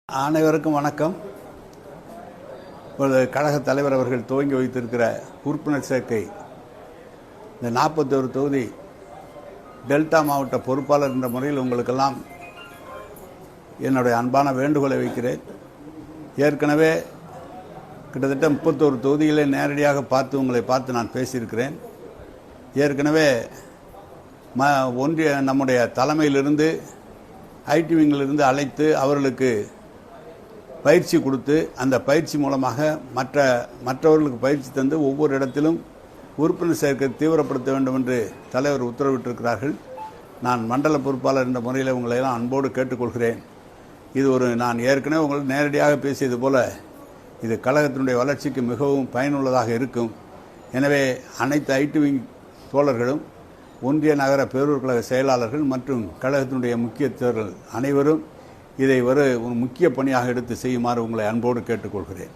அனைவருக்கும் வணக்கம். இப்பொழுது கழக தலைவர் அவர்கள் துவங்கி வைத்திருக்கிற உறுப்பினர் சேர்க்கை இந்த 41 தொகுதி டெல்டா மாவட்ட பொறுப்பாளர் என்ற முறையில் உங்களுக்கெல்லாம் என்னுடைய அன்பான வேண்டுகோளை வைக்கிறேன். ஏற்கனவே கிட்டத்தட்ட 31 தொகுதிகளை நேரடியாக உங்களை பார்த்து நான் பேசியிருக்கிறேன். ஏற்கனவே ஒன்றிய நம்முடைய தலைமையிலிருந்து ஐடி விங்கிலிருந்து அழைத்து அவர்களுக்கு பயிற்சி கொடுத்து அந்த பயிற்சி மூலமாக மற்றவர்களுக்கு பயிற்சி தந்து ஒவ்வொரு இடத்திலும் உறுப்பினர் சேர்க்கை தீவிரப்படுத்த வேண்டும் என்று தலைவர் உத்தரவிட்டிருக்கிறார்கள். நான் மண்டல பொறுப்பாளர் என்ற முறையில் உங்களையெல்லாம் அன்போடு கேட்டுக்கொள்கிறேன். இது நான் ஏற்கனவே உங்களுக்கு நேரடியாக பேசியது போல இது கழகத்தினுடைய வளர்ச்சிக்கு மிகவும் பயனுள்ளதாக இருக்கும். எனவே அனைத்து ஐடி விங் தோழர்களும் ஒன்றிய நகர பேரூர் கழக செயலாளர்கள் மற்றும் கழகத்தினுடைய முக்கியஸ்தர்கள் அனைவரும் இதை ஒரு முக்கிய பணியாக எடுத்து செய்யுமாறு உங்களை அன்போடு கேட்டுக்கொள்கிறேன்.